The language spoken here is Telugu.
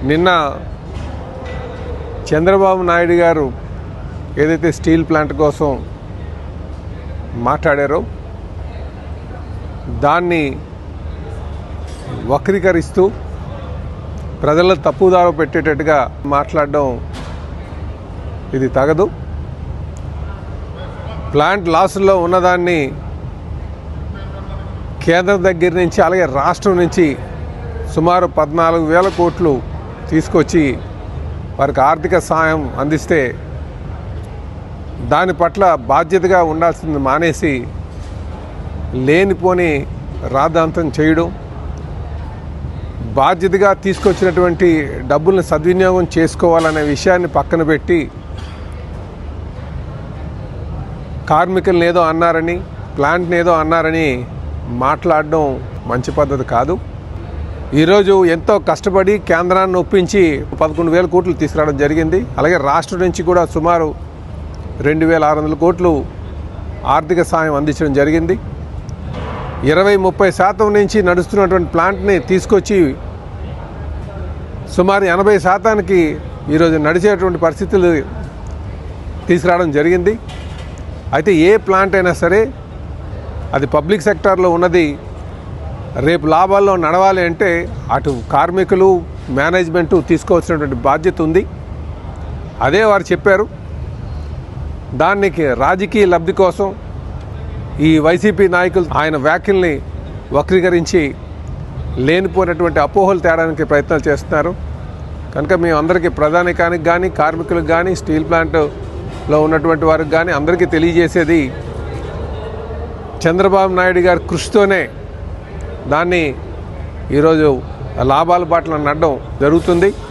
నిన్న చంద్రబాబు నాయుడు గారు ఏదైతే స్టీల్ ప్లాంట్ కోసం మాట్లాడారో దాన్ని వక్రీకరిస్తూ ప్రజల తప్పుదారు పెట్టేటట్టుగా మాట్లాడడం ఇది తగదు. ప్లాంట్ లాసుల్లో ఉన్నదాన్ని కేంద్రం దగ్గర నుంచి అలాగే రాష్ట్రం నుంచి సుమారు 14,000 కోట్లు తీసుకొచ్చి వారికి ఆర్థిక సహాయం అందిస్తే దాని పట్ల బాధ్యతగా ఉండాల్సింది మానేసి లేనిపోని రాద్ధాంతం చేయడం, బాధ్యతగా తీసుకొచ్చినటువంటి డబ్బుల్ని సద్వినియోగం చేసుకోవాలనే విషయాన్ని పక్కన పెట్టి కార్మికులను ఏదో అన్నారని, ప్లాంట్ని ఏదో అన్నారని మాట్లాడడం మంచి పద్ధతి కాదు. ఈరోజు ఎంతో కష్టపడి కేంద్రాన్ని ఒప్పించి 11,000 కోట్లు తీసుకురావడం జరిగింది. అలాగే రాష్ట్రం నుంచి కూడా సుమారు 2,600 కోట్లు ఆర్థిక సాయం అందించడం జరిగింది. 20-30% నుంచి నడుస్తున్నటువంటి ప్లాంట్ని తీసుకొచ్చి సుమారు 80% ఈరోజు నడిచేటువంటి పరిస్థితులు తీసుకురావడం జరిగింది. అయితే ఏ ప్లాంట్ అయినా సరే అది పబ్లిక్ సెక్టార్లో ఉన్నది రేపు లాభాల్లో నడవాలి అంటే అటు కార్మికులు, మేనేజ్మెంటు తీసుకోవాల్సినటువంటి బాధ్యత ఉంది. అదే వారు చెప్పారు. దానికి రాజకీయ లబ్ధి కోసం ఈ వైసీపీ నాయకులు ఆయన వ్యాఖ్యల్ని వక్రీకరించి లేనిపోయినటువంటి అపోహలు తేడానికి ప్రయత్నాలు చేస్తున్నారు. కనుక మేము అందరికీ, ప్రధానికానికి కానీ, కార్మికులకు కానీ, స్టీల్ ప్లాంట్లో ఉన్నటువంటి వారికి కానీ అందరికీ తెలియజేసేది, చంద్రబాబు నాయుడు గారి కృషితోనే దాన్ని ఈరోజు లాభాల బాటలో నడడం జరుగుతుంది.